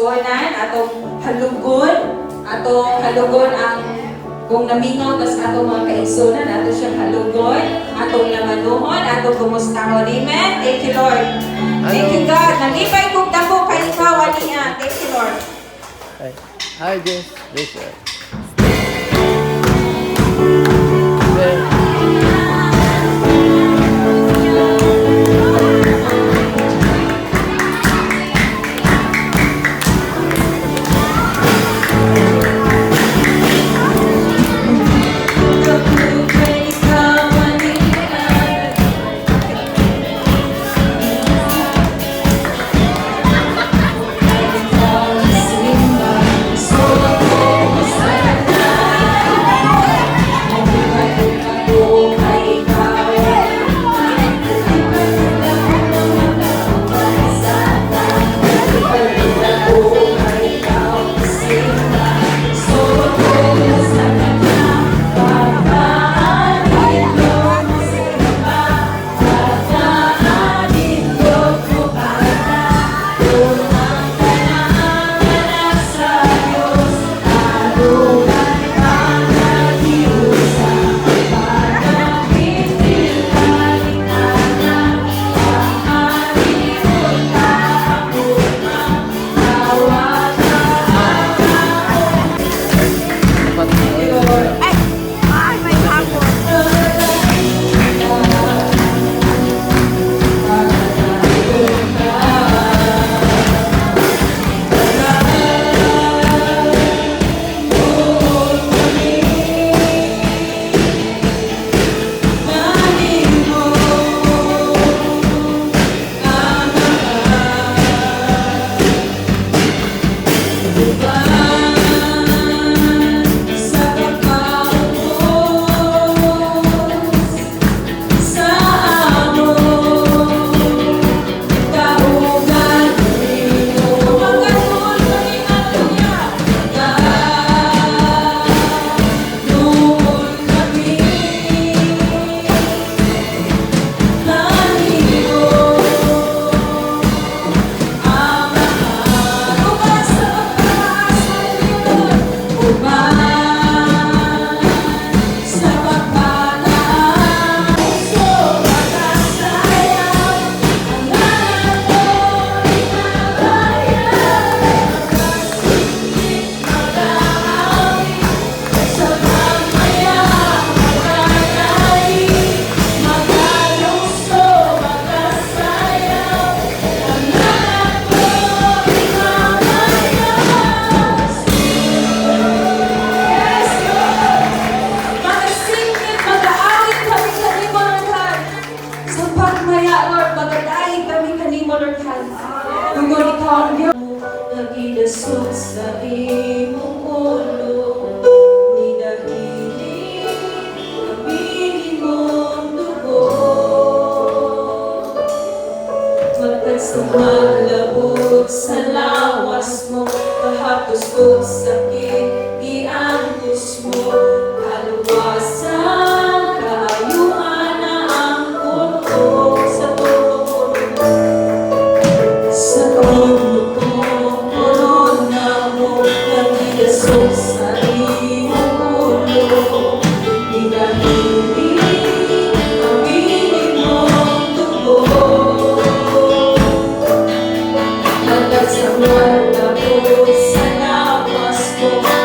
Kuhanan, atong halugon ang kung namingaw tas atong mga kaigsunan, ato siyang halugon, atong lamanuhon, atong kumustahon. Amen? Thank you, Lord. Thank you, God. Nalipay kong dako kay ikaw, aniya. Thank you, Lord. Hi, Jess. This, Nagidasok sa imong ulo, nidahili kami imong dugo. Matag sumalabot sa lawas mo, kahapos ko sakit, iangos mo, kaluwasan, kaayuan na ang puno sa tubo. Sa tubo sa iyong ulo, hinahili ang inyong dugo. Hanggang sa malabot sa lawas mo,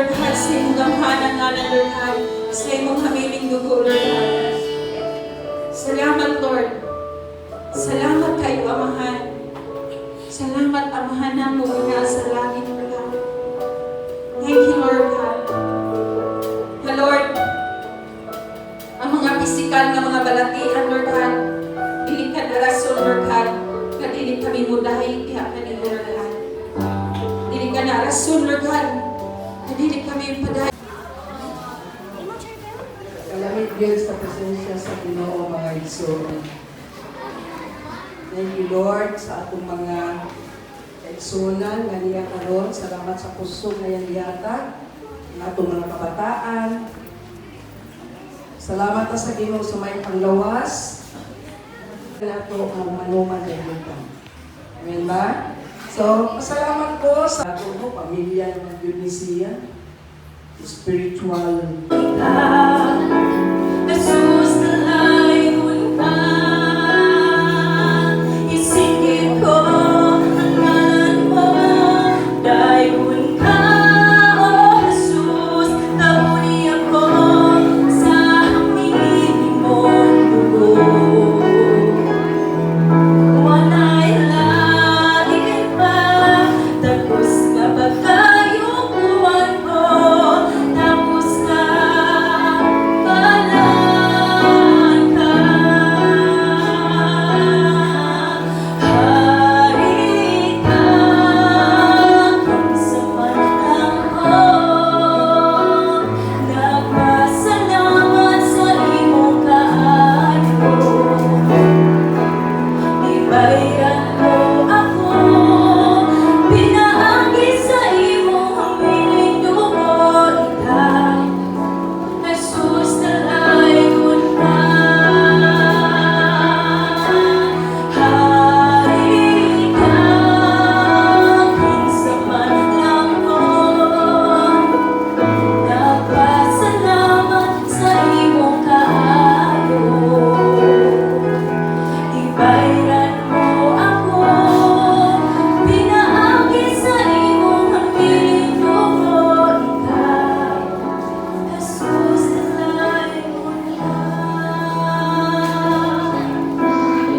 Lord God, sa imong gamhanan nga na, Lord God, sa imong hamiling dugo, Lord God. Salamat, Lord. Salamat kayo, Amahan. Salamat, Amahan na mo nga sa langit, Lord God. Thank you, Lord God. Na, Lord, ang mga pisikal na mga balatian, Lord God, dili ka na rason, Lord God, na dili kami mudahay, kaya ka ni Lord God. Dili ka na rason, Lord God, na dili kami padahay. Kalamit Diyos sa presensya sa Ginoo mga igsoon. Thank you Lord sa atong mga igsunan nga niya karon. Salamat sa puso nga yan yata ng atong mga kabataan. Salamat na sa Ginoo sa may panglawas. Nato ang manuman ng ito. Amen ba? So, pasalamat ko sa atong pamilya ng Tunisia. Spiritual Jesus nalay ka, isingin ko ang ngalan mo, dayon ka, O Jesus, nahuni ako sa hangin mong dugo. Wala'y lain pa, tapos na ba kayong buwan ko, tapos ka palang ka. Hari ka kung sa manang ko, nagpasalamat sa imong kaayo. Ibayran mo ako, pinaagi sa imong hamiling dugo. Ikaw, Jesus, nalayon ka. Hari ka kung sa manlang ko, nagpasalamat sa imong kaayo. Ibayran mo ako, pinaagi sa imong hamiling dugo. Ikaw, Jesus, nalayon ka.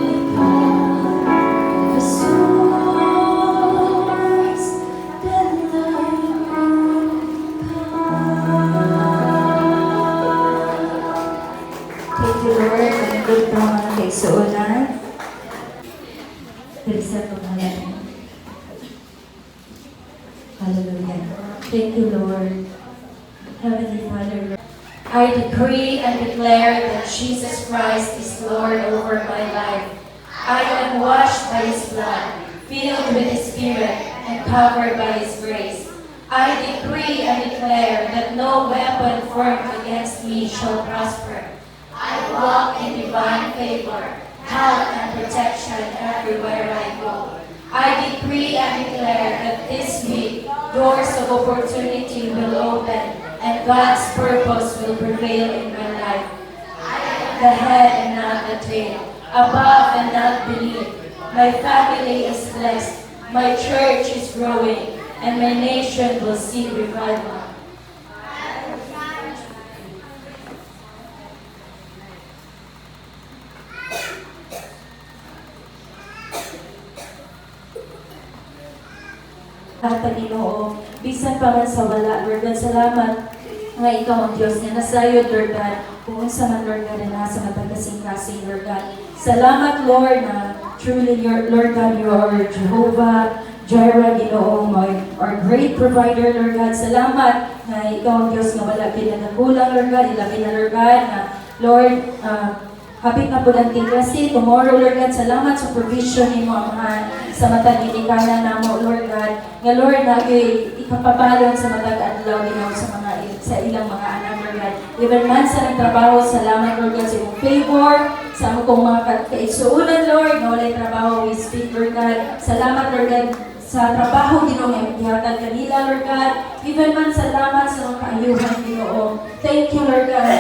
Ikaw, Jesus, nalayon ka. Thank you, Lord. Ang good na mga kaigsuonan. Bilisan po natin. Hallelujah. Thank you, Lord. Heavenly Father, I decree and declare that Jesus Christ is Lord over my life. I am washed by His blood, filled with His Spirit, and covered by His grace. I decree and declare that no weapon formed against me shall prosper. I walk in divine favor, health and protection everywhere I go. I decree and declare that this week, doors of opportunity will open and God's purpose will prevail in my life. I am the head and not the tail, above and not beneath. My family is blessed, my church is growing, and my nation will see revival. Panginoon, bisan pa man sa wala, Lord God, salamat nga ikaw ang Diyos na nasayod, Lord God, kung sa man, Lord God, na nasa matagkasing-kasing, Lord God. Salamat, Lord, na truly, Lord God, you are Jehovah, Jireh, Ginoo, our great provider, Lord God. Salamat na ikaw ang Diyos na wala pinagakulang, Lord God, ilabi na, Lord God, na, Lord, hapit na po ng kasi tomorrow, Lord God, salamat sa provision ni mo, Amahan, sa matag inikanan na mo, Lord God. Nga, Lord, na ikapabalon sa matag adlaw din sa ilang mga anak, Lord God. Even man sa nagtrabaho, salamat, Lord God, sa imong favor, sa among kong mga kaigsuunan, Lord, na walay trabaho, we speak, Lord God. Salamat, Lord God, sa trabaho, Ginoo, nga ihatag kanila, Lord God. Even man, salamat sa mga kaayuhan, Ginoo. Thank you, Lord God,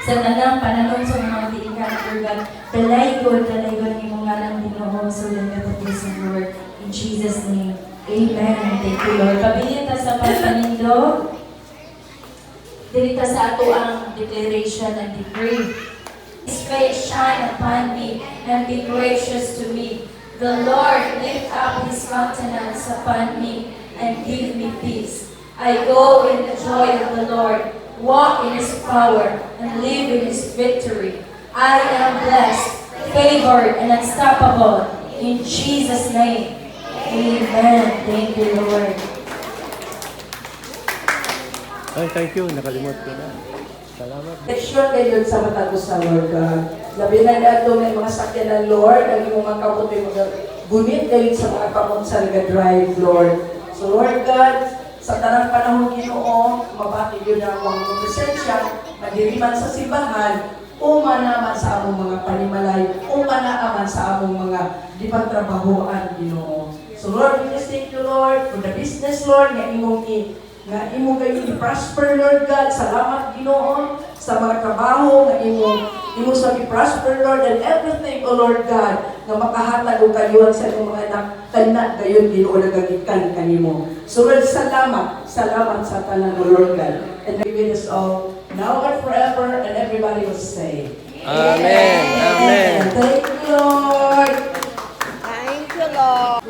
sa nanang panahon sa mga bilingan, Lord God. Dalaygon ni mga ngalan, Ginoo, sa ulan ka Lord. In Jesus' name, Amen. Thank you, Lord. Pabilin ta sa pagpanindo. Dito sa ato ang declaration and decree. His face shine upon me and be gracious to me. The Lord lift up His countenance upon me and give me peace. I go in the joy of the Lord, walk in His power, and live in His victory. I am blessed, favored, and unstoppable. In Jesus' name, amen. Thank you, Lord. Ay, thank you. Nakalimot ko na. Salamat. Protection kayo sa mata ko sa Lord God. Labi na nato may mga sakyan ng Lord, ang iyong mga kamot, may mga gunit kayo sa mga kamot sa nag-drive, Lord. So Lord God, sa tanang panahon Ginoo, mabati yun ang mga presensya, madiriman sa simbahan, umanaman sa among mga panimalay, umanaman sa among mga di pagtrabahoan, Ginoo. So Lord, we just thank you, Lord, for the business, Lord, nga imong kayo i-prosper, Lord God. Salamat, Ginoo, sa mga trabaho nga imo sa i-prosper, Lord, and everything, O Lord God, nga makahatag o kayo sa inyong mga anak, kana gayon, Ginoo, nagagikan kanimo. So Lord, salamat sa tanan, O Lord God. And be with us all, now and forever, and everybody will say, Amen. Amen. Thank you, Lord. Thank you, Lord.